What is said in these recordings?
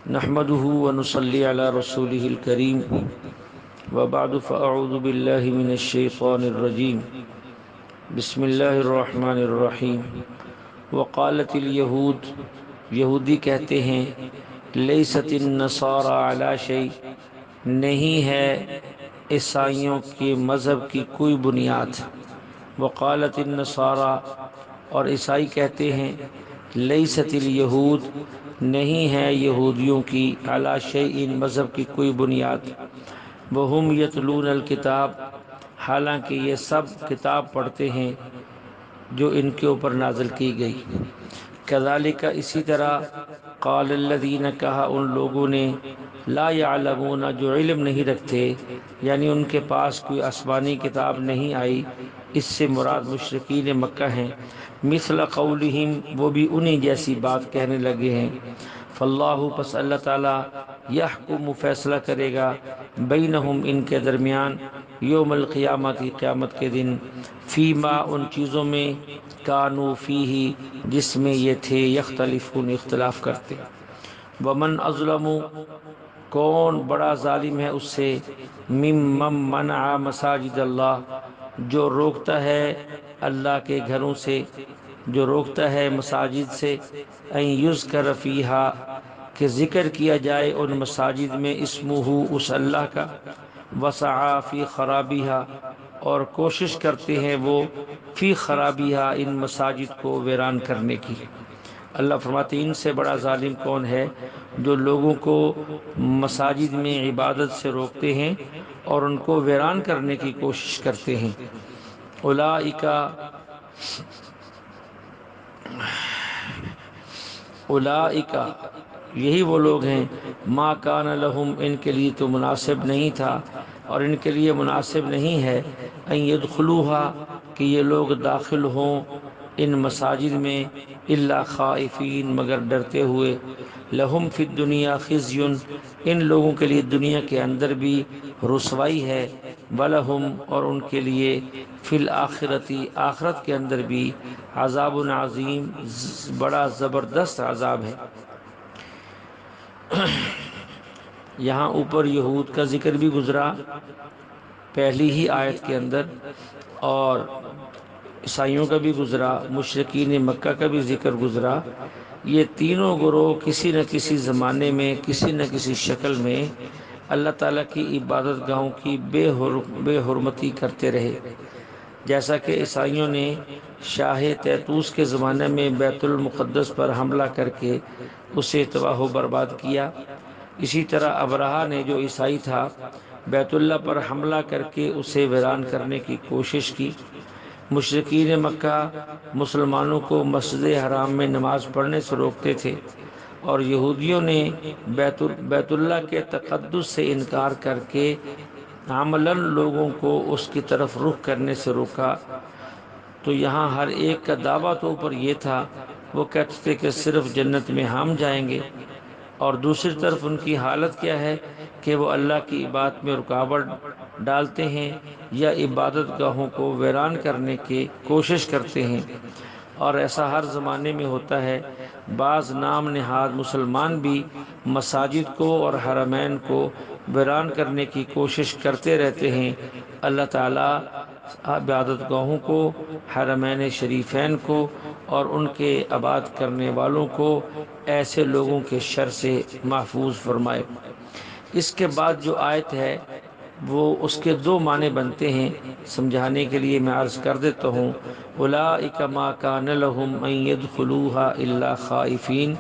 نحمده ونصلي على رسوله الكريم وبعد فأعوذ بالله من الشيطان الرجيم بسم الله الرحمن الرحيم وقالت اليهود یہودی کہتے ہیں لیست النصارى على شيء نہیں ہے عیسائیوں کے مذہب کی کوئی بنیاد وقالت النصارى اور عیسائی کہتے ہیں لیست الیہود نہیں ہے یہودیوں کی علی شیء مذہب کی کوئی بنیاد وہم یتلون الکتاب حالانکہ یہ سب کتاب پڑھتے ہیں جو ان کے اوپر نازل کی گئی کذالک اسی طرح قال الذین کہا ان لوگوں نے لا یعلمون جو علم نہیں رکھتے یعنی ان کے پاس کوئی آسمانی کتاب نہیں آئی اس سے مراد مشرکین مکہ ہیں مثل قولہم وہ بھی انہی جیسی بات کہنے لگے ہیں فاللہ پس اللہ تعالی یحکم فیصلہ کرے گا بینہم ان کے درمیان یوم القیامت قیامت کے دن فیما ان چیزوں میں کانوا فیہ جس میں یہ تھے یختلفون اختلاف کرتے ومن اظلم کون بڑا ظالم ہے اس سے ممن منع مساجد اللہ جو روکتا ہے اللہ کے گھروں سے جو روکتا ہے مساجد سے ان یذکر فیہا کہ ذکر کیا جائے ان مساجد میں اسمہ اس اللہ کا وسعی فی خرابیہا اور کوشش کرتے ہیں وہ فی خرابیہا ان مساجد کو ویران کرنے کی اللہ فرماتے ہیں ان سے بڑا ظالم کون ہے جو لوگوں کو مساجد میں عبادت سے روکتے ہیں اور ان کو ویران کرنے کی کوشش کرتے ہیں اولئک یہی وہ لوگ ہیں ما کان لہم ان کے لیے تو مناسب نہیں تھا اور ان کے لیے مناسب نہیں ہے ان یدخلوہا کہ یہ لوگ داخل ہوں ان مساجد میں الا خائفین مگر ڈرتے ہوئے لہم فی الدنیا خزی ان لوگوں کے لیے دنیا کے اندر بھی رسوائی ہے ولہم اور ان کے لیے فی الآخرتی آخرت کے اندر بھی عذاب عظیم بڑا زبردست عذاب ہے یہاں اوپر یہود کا ذکر بھی گزرا پہلی ہی آیت کے اندر اور عیسائیوں کا بھی گزرا مشرکین مکہ کا بھی ذکر گزرا یہ تینوں گروہ کسی نہ کسی زمانے میں کسی نہ کسی شکل میں اللہ تعالیٰ کی عبادت گاہوں کی بے حرمتی کرتے رہے جیسا کہ عیسائیوں نے شاہ تیتوس کے زمانے میں بیت المقدس پر حملہ کر کے اسے تباہ و برباد کیا اسی طرح ابرہہ نے جو عیسائی تھا بیت اللہ پر حملہ کر کے اسے ویران کرنے کی کوشش کی مشرکین مکہ مسلمانوں کو مسجد حرام میں نماز پڑھنے سے روکتے تھے اور یہودیوں نے بیت اللہ کے تقدس سے انکار کر کے عملاً لوگوں کو اس کی طرف رخ کرنے سے روکا تو یہاں ہر ایک کا دعویٰ تو اوپر یہ تھا وہ کہتے تھے کہ صرف جنت میں ہم جائیں گے اور دوسری طرف ان کی حالت کیا ہے کہ وہ اللہ کی عبادت میں رکاوٹ ڈالتے ہیں یا عبادت گاہوں کو ویران کرنے کی کوشش کرتے ہیں اور ایسا ہر زمانے میں ہوتا ہے بعض نام نہاد مسلمان بھی مساجد کو اور حرمین کو ویران کرنے کی کوشش کرتے رہتے ہیں اللہ تعالیٰ عبادت گاہوں کو حرمین شریفین کو اور ان کے عبادت کرنے والوں کو ایسے لوگوں کے شر سے محفوظ فرمائے اس کے بعد جو آیت ہے وہ اس کے دو معنی بنتے ہیں سمجھانے کے لیے میں عرض کر دیتا ہوں اولئک ما کان لہم ان یدخلوها الا خائفین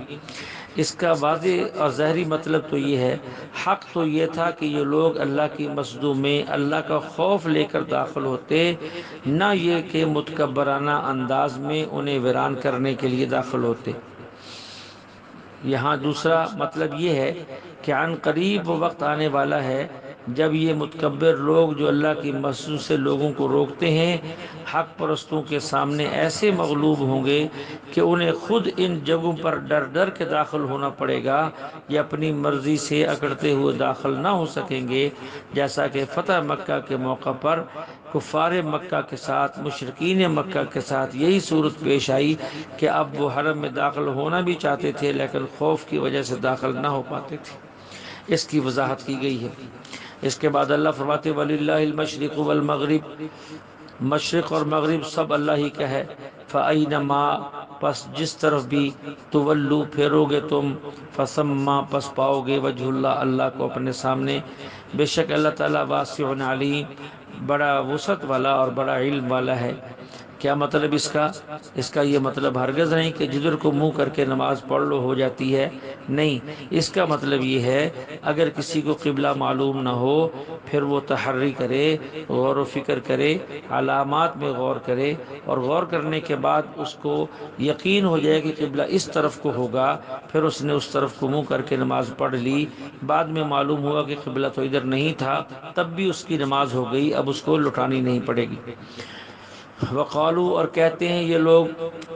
اس کا واضح اور ظاہری مطلب تو یہ ہے حق تو یہ تھا کہ یہ لوگ اللہ کی مسجدوں میں اللہ کا خوف لے کر داخل ہوتے نہ یہ کہ متکبرانہ انداز میں انہیں ویران کرنے کے لیے داخل ہوتے یہاں دوسرا مطلب یہ ہے کہ عن قریب وہ وقت آنے والا ہے جب یہ متکبر لوگ جو اللہ کی مسجد سے لوگوں کو روکتے ہیں حق پرستوں کے سامنے ایسے مغلوب ہوں گے کہ انہیں خود ان جگہوں پر ڈر ڈر کے داخل ہونا پڑے گا، یہ اپنی مرضی سے اکڑتے ہوئے داخل نہ ہو سکیں گے، جیسا کہ فتح مکہ کے موقع پر کفار مکہ کے ساتھ مشرکین مکہ کے ساتھ یہی صورت پیش آئی کہ اب وہ حرم میں داخل ہونا بھی چاہتے تھے لیکن خوف کی وجہ سے داخل نہ ہو پاتے تھے۔ اس کی وضاحت کی گئی ہے۔ اس کے بعد اللہ فرماتے وَلِلَّهِ الْمَشْرِقُ وَالْمَغْرِبُ، مشرق اور مغرب سب اللہ ہی کا ہے۔ فَأَيْنَمَا، پس جس طرف بھی تولو پھیرو گے تم، فَثَمَّا، پس پاؤ گے وجہ اللہ، اللہ کو اپنے سامنے۔ بے شک اللہ تعالیٰ واسع علیم، بڑا وسعت والا اور بڑا علم والا ہے۔ کیا مطلب اس کا یہ مطلب ہرگز نہیں کہ جدھر کو منہ کر کے نماز پڑھ لو ہو جاتی ہے، نہیں، اس کا مطلب یہ ہے اگر کسی کو قبلہ معلوم نہ ہو پھر وہ تحری کرے، غور و فکر کرے، علامات میں غور کرے، اور غور کرنے کے بعد اس کو یقین ہو جائے کہ قبلہ اس طرف کو ہوگا، پھر اس نے اس طرف کو منہ کر کے نماز پڑھ لی، بعد میں معلوم ہوا کہ قبلہ تو ادھر نہیں تھا، تب بھی اس کی نماز ہو گئی، اب اس کو لٹانی نہیں پڑے گی۔ وقالو، اور کہتے ہیں یہ لوگ،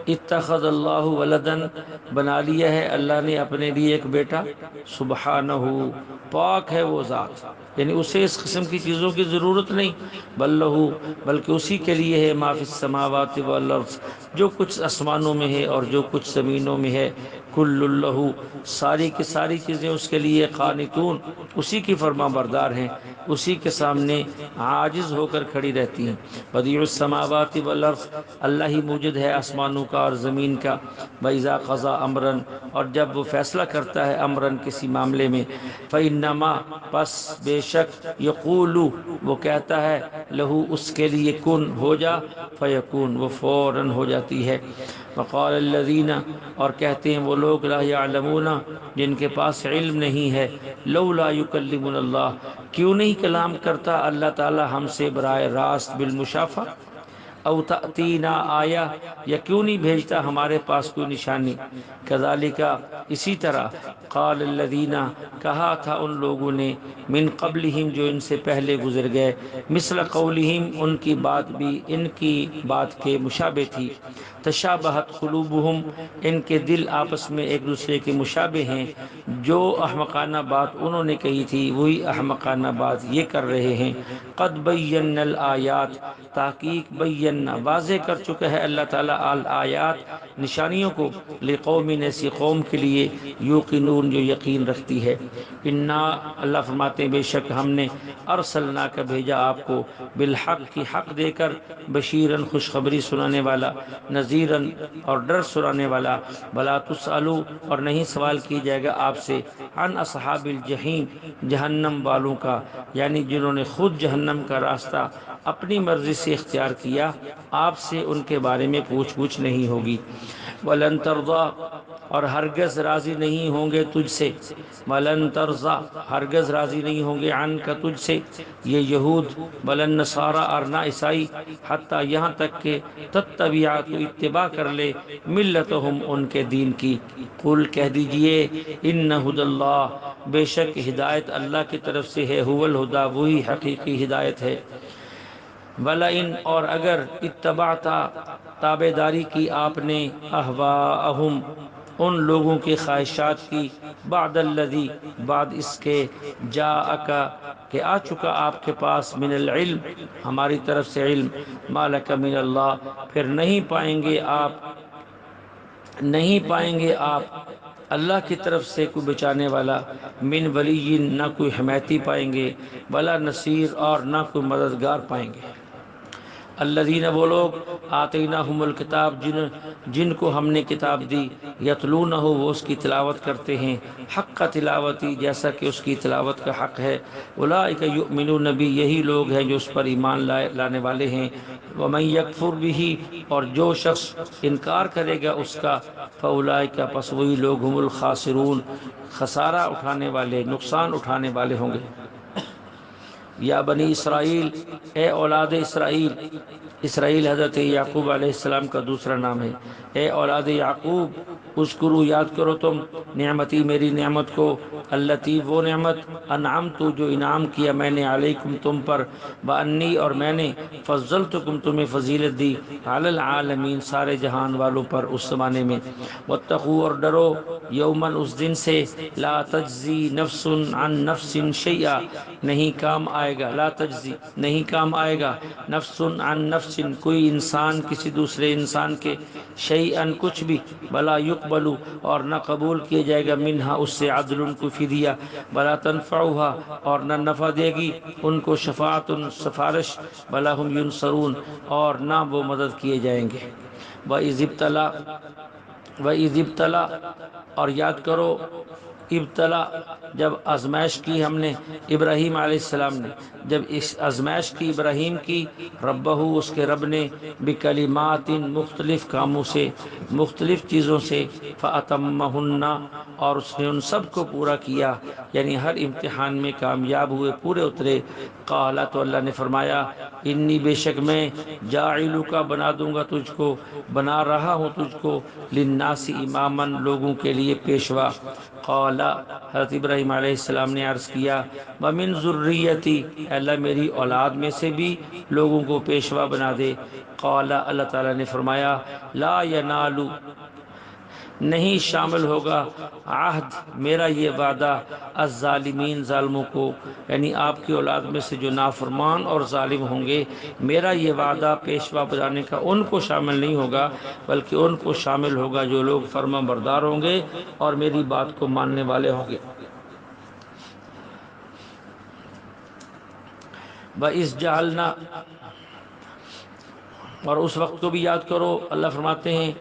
اتخذ اللہ ولدن، بنا لیا ہے اللہ نے اپنے لیے ایک بیٹا، سبحانہ، پاک ہے وہ ذات، یعنی اسے اس قسم کی چیزوں کی ضرورت نہیں، بل لہو، بلکہ اسی کے لیے ہے ما فی السماوات والارض، جو کچھ آسمانوں میں ہے اور جو کچھ زمینوں میں ہے، کل لہو، ساری کی ساری چیزیں اس کے لیے، قانتون، اسی کی فرما بردار ہیں، اسی کے سامنے عاجز ہو کر کھڑی رہتی ہیں۔ بدیع السماوات والارض، اللہ ہی موجد ہے آسمانوں کا اور زمین کا، وَإِذَا قَضَى أَمْرًا، اور جب وہ فیصلہ کرتا ہے امرن کسی معاملے میں، فَإِنَّمَا، پس بے شک، یقولو، وہ کہتا ہے، لہو، اس کے لیے، کن، ہو جا، فیکون، وہ فوراً ہو جاتی ہے۔ وقال الذین، اور کہتے ہیں وہ لوگ، لا یعلمون، جن کے پاس علم نہیں ہے، لولا یکلمنا اللہ، کیوں نہیں کلام کرتا اللہ تعالی ہم سے براہ راست، بالمشافہ، او تأتینا آیہ، یا کیوں نہیں بھیجتا ہمارے پاس کوئی نشانی، کذالک، اسی طرح، قال الذین، کہا تھا ان لوگوں نے، من قبلہم، جو ان سے پہلے گزر گئے، مثل قولہم، ان کی بات بھی ان کی بات کے مشابہ تھی، تشابہت قلوبہم، ان کے دل آپس میں ایک دوسرے کے مشابہ ہیں، جو احمقانہ بات انہوں نے کہی تھی وہی احمقانہ بات یہ کر رہے ہیں، قد بینا الآیات، تحقیق بینا، واضح کر چکا ہے اللہ تعالیٰ الآیات، نشانیوں کو، لقوم، ایسی قوم کے لیے، یوقنون، جو یقین رکھتی ہے۔ انا، اللہ فرماتے ہیں بے شک ہم نے، ارسلنا کا بھیجا آپ کو، بالحق کی حق دے کر، بشیرن، خوشخبری سنانے والا، نذیرن، اور ڈر سنانے والا، بلا تسألو، اور نہیں سوال کی جائے گا آپ سے، عن اصحاب الجحیم، جہنم والوں کا، یعنی جنہوں نے خود جہنم کا راستہ اپنی مرضی سے اختیار کیا، آپ سے ان کے بارے میں پوچھ گچھ نہیں ہوگی۔ وَلَن تَرْضَىٰ، اور ہرگز راضی نہیں ہوں گے تجھ سے، وَلَن تَرْضَىٰ، ہرگز راضی نہیں ہوں گے، عنک، تجھ سے، یہ یہود، وَلَن نَصَارَىٰ، اور نہ عیسائی، حتیٰ، یہاں تک کہ، تتبع، تو اتباع کر لے، ملتہم، ان کے دین کی، قل، کہہ دیجئے، ان ھدی اللہ، بے شک ہدایت اللہ کی طرف سے ہے، ھو الھدیٰ، وہی حقیقی ہدایت ہے۔ وَلَئِنْ، اور اگر، اتبعتا، تابعداری کی آپ نے، اہواءہم، ان لوگوں کی خواہشات کی، بعد الذی، بعد اس کے، جاءک، کہ آ چکا آپ کے پاس، من العلم، ہماری طرف سے علم، ما لک من اللہ، پھر نہیں پائیں گے آپ اللہ کی طرف سے کوئی بچانے والا، من ولی، نہ کوئی حمایتی پائیں گے، ولا نصیر، اور نہ کوئی مددگار پائیں گے۔ الذین، وہ لوگ، آتیناہم الکتاب، جن کو ہم نے کتاب دی، یتلونہ، وہ اس کی تلاوت کرتے ہیں، حق تلاوتی، جیسا کہ اس کی تلاوت کا حق ہے، اولئک یؤمنون بہ، یہی لوگ ہیں جو اس پر ایمان لانے والے ہیں، ومن یکفر بہ، اور جو شخص انکار کرے گا اس کا، فاولئک، پس وہی لوگ، ہم الخاسرون، خسارہ اٹھانے والے، نقصان اٹھانے والے ہوں گے۔ یا بنی اسرائیل، اے اولاد اسرائیل، اسرائیل حضرت یعقوب علیہ السلام کا دوسرا نام ہے، اے اولاد یعقوب، اذکرو یاد کرو تم نعمتی میری نعمت کو، اللتی وہ نعمت، انعمت جو انعام کیا میں نے، علیکم تم پر، بانی اور میں نے، فضلتکم تمہیں فضیلت دی، علی العالمین سارے جہان والوں پر اس زمانے میں، واتقوا اور ڈرو، یومن اس دن سے، لا تجزی نفس عن نفس شیئا نہیں کام آئے گا، لا تجزی نہیں کام آئے گا، نفس عن نفس کوئی انسان کسی دوسرے انسان کے، شیئا کچھ بھی، بلا یقبل اور نہ قبول کیا جائے گا، منہا اس سے، عدل کو فدیہ، بلا تنفعها اور نہ نفع دے گی ان کو، شفاعت سفارش، بلا ہم ینصرون اور نہ وہ مدد کیے جائیں گے۔ وَإِذِ ابتلا اور یاد کرو، ابتلا جب آزمائش کی ہم نے ابراہیم علیہ السلام نے، جب اس آزمائش کی ابراہیم کی، ربہ اس کے رب نے، بکلمات مختلف کاموں سے، مختلف چیزوں سے، فاتمہن اور اس نے ان سب کو پورا کیا، یعنی ہر امتحان میں کامیاب ہوئے، پورے اترے۔ قال تو اللہ نے فرمایا، انی بے شک میں، جاعلک بنا دوں گا تجھ کو، بنا رہا ہوں تجھ کو، للناس اماما لوگوں کے لیے پیشوا۔ قال حضرت ابراہیم علیہ السلام نے عرض کیا، ومن ذریتی اللہ میری اولاد میں سے بھی لوگوں کو پیشوا بنا دے۔ قال اللہ تعالیٰ نے فرمایا، لا ینال نہیں شامل ہوگا، عہد میرا یہ وعدہ، الظالمین ظالموں کو، یعنی آپ کی اولاد میں سے جو نافرمان اور ظالم ہوں گے، میرا یہ وعدہ پیشوا بنانے کا ان کو شامل نہیں ہوگا، بلکہ ان کو شامل ہوگا جو لوگ فرما بردار ہوں گے اور میری بات کو ماننے والے ہوں گے۔ وَإِذْ جَعَلْنَا اور اس وقت کو بھی یاد کرو، اللہ فرماتے ہیں،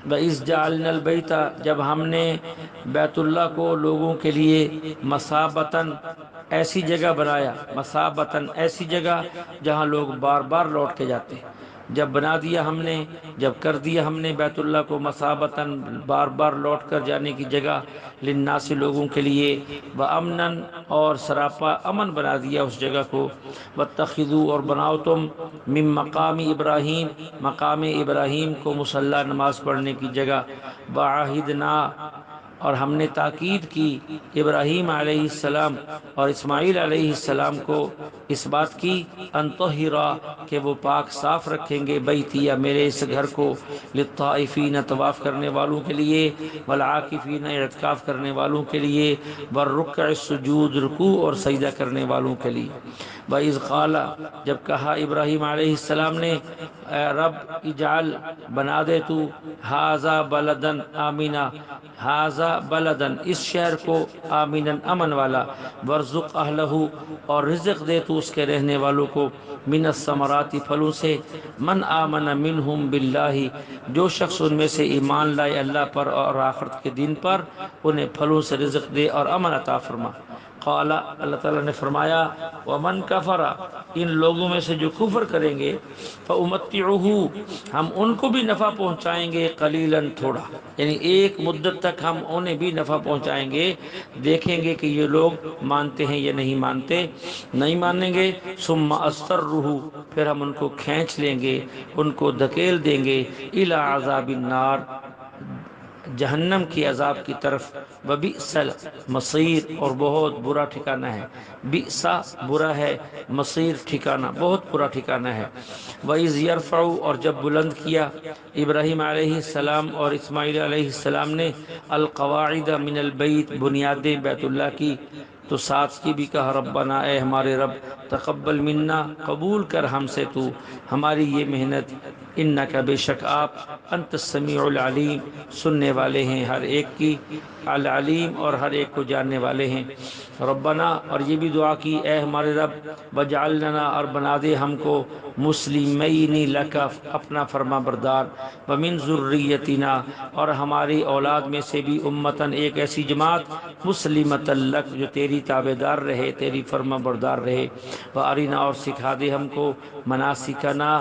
وَإِذْ جَعَلْنَا الْبَيْتَ جب ہم نے بیت اللہ کو لوگوں کے لیے، مثابتاً ایسی جگہ بنایا، مثابتاً ایسی جگہ جہاں لوگ بار بار لوٹ کے جاتے ہیں، جب بنا دیا ہم نے، جب کر دیا ہم نے بیت اللہ کو مثابتاً بار بار لوٹ کر جانے کی جگہ، للناس لوگوں کے لیے، وَأَمْنًا اور سراپا امن بنا دیا اس جگہ کو، وَاتَّخِذُوا اور بناؤ تم، من مقام ابراہیم مقام ابراہیم کو مصلی نماز پڑھنے کی جگہ، وَعَهِدْنَا اور ہم نے تاکید کی، ابراہیم علیہ السلام اور اسماعیل علیہ السلام کو اس بات کی، ان طہرا کہ وہ پاک صاف رکھیں گے، بیتی یا میرے اس گھر کو، للطائفین طواف کرنے والوں کے لیے، والعاکفین اعتکاف کرنے والوں کے لیے، والرکع السجود رکوع اور سجدہ کرنے والوں کے لیے۔ وَإِذْ قَالَ جب کہا ابراہیم علیہ السلام نے، اے رب اجعل بنا دے تو، ھذا بلدن آمنا، ھذا بلدن اس شہر کو، آمنا امن والا، وارزق اہلہ اور رزق دے تو اس کے رہنے والوں کو، من الثمرات پھلوں سے، من آمن منہم باللہ جو شخص ان میں سے ایمان لائے اللہ پر اور آخرت کے دن پر، انہیں پھلوں سے رزق دے اور امن عطا فرما۔ قال اللہ تعالیٰ نے فرمایا، ومن کفر ان لوگوں میں سے جو کفر کریں گے، فأمتعه ہم ان کو بھی نفع پہنچائیں گے، قلیلا تھوڑا، یعنی ایک مدت تک ہم انہیں بھی نفع پہنچائیں گے، دیکھیں گے کہ یہ لوگ مانتے ہیں یا نہیں مانتے، نہیں مانیں گے، ثم اسرہ پھر ہم ان کو کھینچ لیں گے، ان کو دھکیل دیں گے، الی عذاب النار جہنم کی عذاب کی طرف، وبئس المصیر اور بہت برا ٹھکانہ ہے، بئس برا ہے، مصیر ٹھکانہ بہت برا ٹھکانہ ہے۔ وَإِذْ يَرْفَعُ اور جب بلند کیا ابراہیم علیہ السلام اور اسماعیل علیہ السلام نے، القواعد من البیت بنیادیں بیت اللہ کی، تو ساتھ کی بھی کہا، ربنا اے ہمارے رب، تقبل منا قبول کر ہم سے تو ہماری یہ محنت، انکا بے شک آپ، انت السمیع العلیم سننے والے ہیں ہر ایک کی، العلیم اور ہر ایک کو جاننے والے ہیں۔ ربنا اور یہ بھی دعا کی، اے ہمارے رب، وجعلنا اور بنا دے ہم کو، مسلمین لک اپنا فرما بردار، ومن ذریتنا اور ہماری اولاد میں سے بھی، امتاً ایک ایسی جماعت، مسلمۃ لک جو تیری تابعدار رہے، تیری فرما بردار رہے، وارنا اور سکھا دے ہم کو، مناسکنا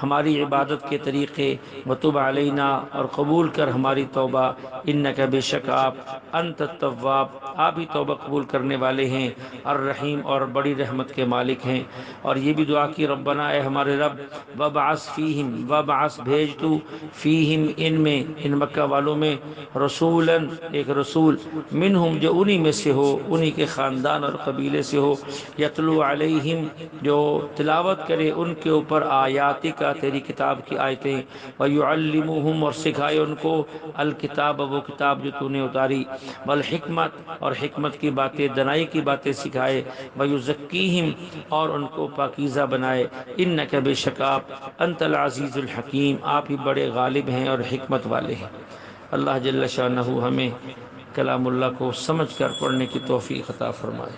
ہماری عبادت کے طریقے، وتب علینا، اور قبول کر ہماری توبہ، انک بے شک آپ، انت التواب، آپ ہی توبہ قبول کرنے والے ہیں، الرحیم اور بڑی رحمت کے مالک ہیں۔ اور یہ بھی دعا کی، ربنا اے ہمارے رب، وابعث فیہم، وابعث بھیج تو، فیہم ان میں، ان مکہ والوں میں، رسولا ایک رسول، منہم جو انہی میں سے ہو، انہی کے خاندان اور قبیلے سے ہو، یتلو علیہم جو تلاوت کرے ان کے اوپر آیاتی کا، تیری کتاب کی آیتیں، ویعلمہم اور سکھائے ان کو، الکتاب وہ کتاب جو تو نے اتاری، والحکمت اور حکمت کی باتیں، دنائی کی باتیں سکھائے، ویزکیہم اور ان کو پاکیزہ بنائے، انک بے شک آپ، انت العزیز الحکیم، آپ ہی بڑے غالب ہیں اور حکمت والے ہیں۔ اللہ جل شانہ ہمیں کلام اللہ کو سمجھ کر پڑھنے کی توفیق عطا فرمائے۔